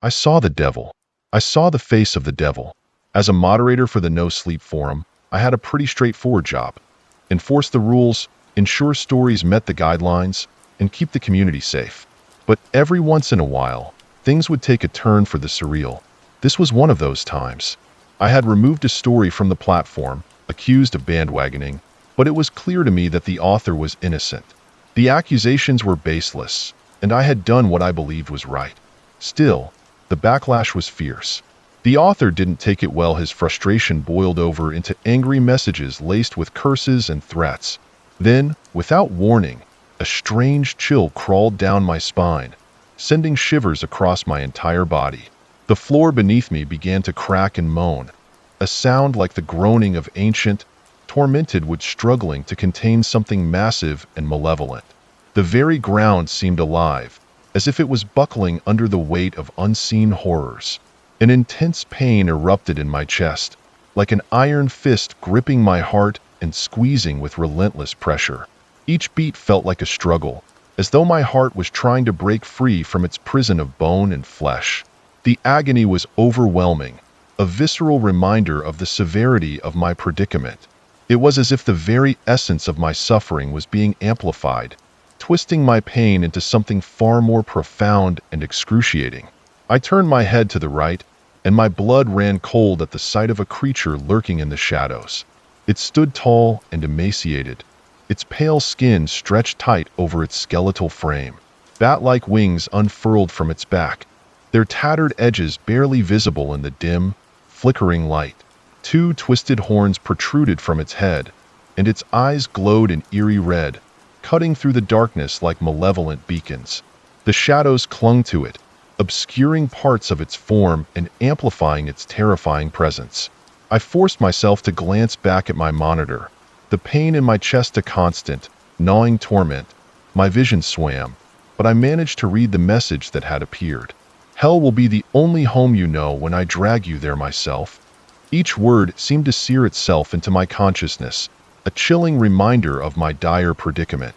I saw the devil. I saw the face of the devil. As a moderator for the No Sleep Forum, I had a pretty straightforward job. Enforce the rules, ensure stories met the guidelines, and keep the community safe. But every once in a while, things would take a turn for the surreal. This was one of those times. I had removed a story from the platform, accused of bandwagoning, but it was clear to me that the author was innocent. The accusations were baseless, and I had done what I believed was right. Still, the backlash was fierce. The author didn't take it well. His frustration boiled over into angry messages laced with curses and threats. Then, without warning, a strange chill crawled down my spine, sending shivers across my entire body. The floor beneath me began to crack and moan, a sound like the groaning of ancient, tormented wood struggling to contain something massive and malevolent. The very ground seemed alive, as if it was buckling under the weight of unseen horrors. An intense pain erupted in my chest, like an iron fist gripping my heart and squeezing with relentless pressure. Each beat felt like a struggle, as though my heart was trying to break free from its prison of bone and flesh. The agony was overwhelming, a visceral reminder of the severity of my predicament. It was as if the very essence of my suffering was being amplified, twisting my pain into something far more profound and excruciating. I turned my head to the right, and my blood ran cold at the sight of a creature lurking in the shadows. It stood tall and emaciated, its pale skin stretched tight over its skeletal frame. Bat-like wings unfurled from its back, their tattered edges barely visible in the dim, flickering light. Two twisted horns protruded from its head, and its eyes glowed an eerie red, cutting through the darkness like malevolent beacons. The shadows clung to it, obscuring parts of its form and amplifying its terrifying presence. I forced myself to glance back at my monitor, the pain in my chest a constant, gnawing torment. My vision swam, but I managed to read the message that had appeared. Hell will be the only home you know when I drag you there myself. Each word seemed to sear itself into my consciousness, a chilling reminder of my dire predicament.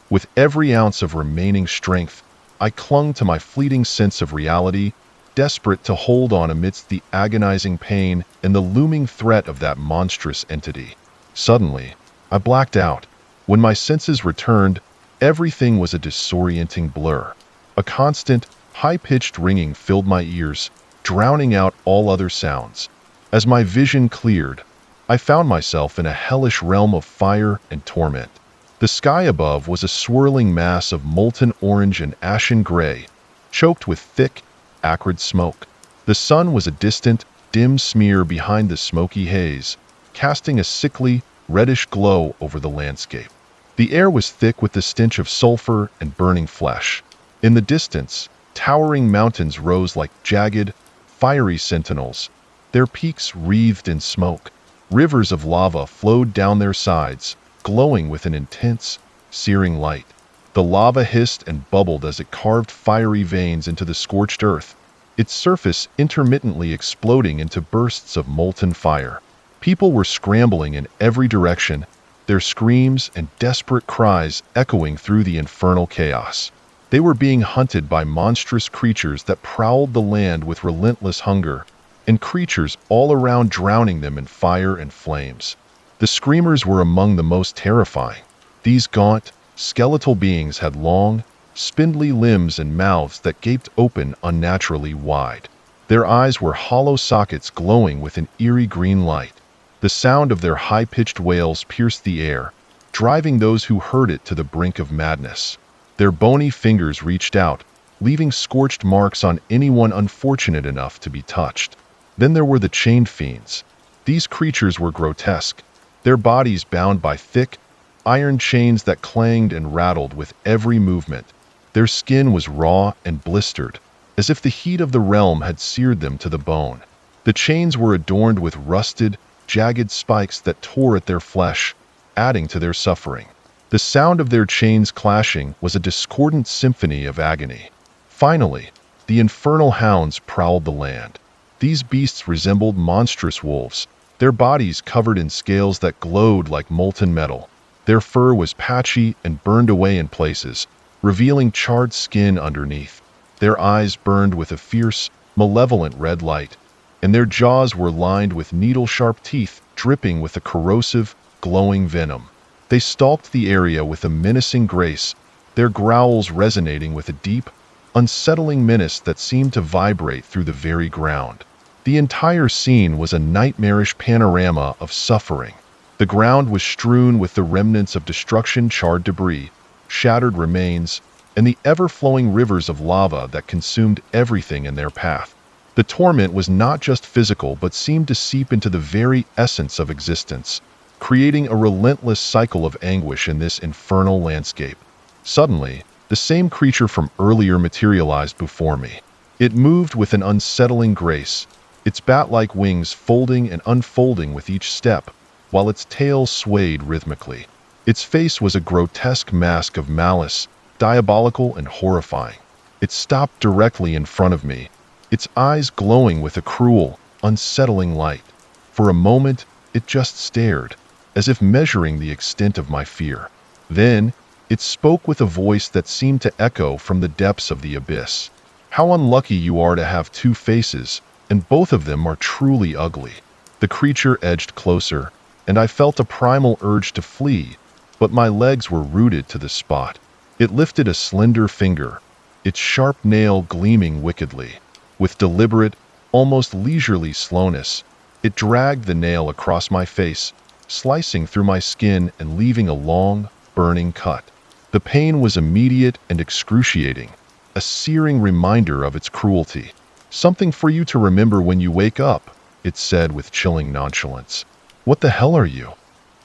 With every ounce of remaining strength, I clung to my fleeting sense of reality, desperate to hold on amidst the agonizing pain and the looming threat of that monstrous entity. Suddenly, I blacked out. When my senses returned, everything was a disorienting blur. A constant, high-pitched ringing filled my ears, drowning out all other sounds. As my vision cleared, I found myself in a hellish realm of fire and torment. The sky above was a swirling mass of molten orange and ashen gray, choked with thick, acrid smoke. The sun was a distant, dim smear behind the smoky haze, casting a sickly, reddish glow over the landscape. The air was thick with the stench of sulfur and burning flesh. In the distance, towering mountains rose like jagged, fiery sentinels, their peaks wreathed in smoke. Rivers of lava flowed down their sides, glowing with an intense, searing light. The lava hissed and bubbled as it carved fiery veins into the scorched earth, its surface intermittently exploding into bursts of molten fire. People were scrambling in every direction, their screams and desperate cries echoing through the infernal chaos. They were being hunted by monstrous creatures that prowled the land with relentless hunger, and creatures all around drowning them in fire and flames. The screamers were among the most terrifying. These gaunt, skeletal beings had long, spindly limbs and mouths that gaped open unnaturally wide. Their eyes were hollow sockets glowing with an eerie green light. The sound of their high-pitched wails pierced the air, driving those who heard it to the brink of madness. Their bony fingers reached out, leaving scorched marks on anyone unfortunate enough to be touched. Then there were the chained fiends. These creatures were grotesque, their bodies bound by thick, iron chains that clanged and rattled with every movement. Their skin was raw and blistered, as if the heat of the realm had seared them to the bone. The chains were adorned with rusted, jagged spikes that tore at their flesh, adding to their suffering. The sound of their chains clashing was a discordant symphony of agony. Finally, the infernal hounds prowled the land. These beasts resembled monstrous wolves, their bodies covered in scales that glowed like molten metal. Their fur was patchy and burned away in places, revealing charred skin underneath. Their eyes burned with a fierce, malevolent red light, and their jaws were lined with needle-sharp teeth dripping with a corrosive, glowing venom. They stalked the area with a menacing grace, their growls resonating with a deep, unsettling menace that seemed to vibrate through the very ground. The entire scene was a nightmarish panorama of suffering. The ground was strewn with the remnants of destruction-charred debris, shattered remains, and the ever-flowing rivers of lava that consumed everything in their path. The torment was not just physical but seemed to seep into the very essence of existence, creating a relentless cycle of anguish in this infernal landscape. Suddenly, the same creature from earlier materialized before me. It moved with an unsettling grace, its bat-like wings folding and unfolding with each step, while its tail swayed rhythmically. Its face was a grotesque mask of malice, diabolical and horrifying. It stopped directly in front of me, its eyes glowing with a cruel, unsettling light. For a moment, it just stared, as if measuring the extent of my fear. Then, it spoke with a voice that seemed to echo from the depths of the abyss. "How unlucky you are to have two faces, and both of them are truly ugly." The creature edged closer, and I felt a primal urge to flee, but my legs were rooted to the spot. It lifted a slender finger, its sharp nail gleaming wickedly. With deliberate, almost leisurely slowness, it dragged the nail across my face, slicing through my skin and leaving a long, burning cut. The pain was immediate and excruciating, a searing reminder of its cruelty. "Something for you to remember when you wake up," it said with chilling nonchalance. "What the hell are you?"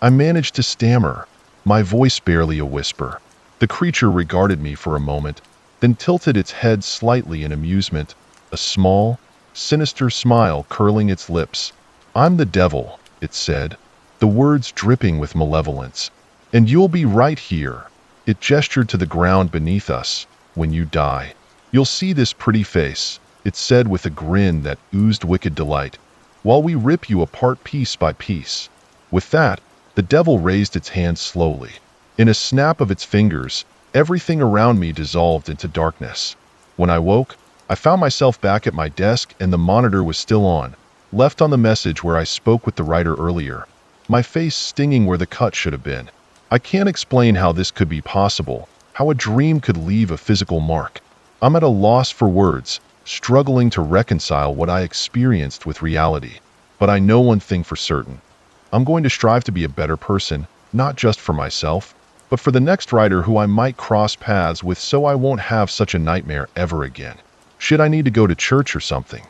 I managed to stammer, my voice barely a whisper. The creature regarded me for a moment, then tilted its head slightly in amusement, a small, sinister smile curling its lips. "I'm the devil," it said, the words dripping with malevolence. "And you'll be right here," it gestured to the ground beneath us, "when you die. You'll see this pretty face," it said with a grin that oozed wicked delight, "while we rip you apart piece by piece." With that, the devil raised its hand slowly. In a snap of its fingers, everything around me dissolved into darkness. When I woke, I found myself back at my desk and the monitor was still on, left on the message where I spoke with the writer earlier, my face stinging where the cut should have been. I can't explain how this could be possible, how a dream could leave a physical mark. I'm at a loss for words, struggling to reconcile what I experienced with reality. But I know one thing for certain. I'm going to strive to be a better person, not just for myself, but for the next writer who I might cross paths with, so I won't have such a nightmare ever again. Should I need to go to church or something?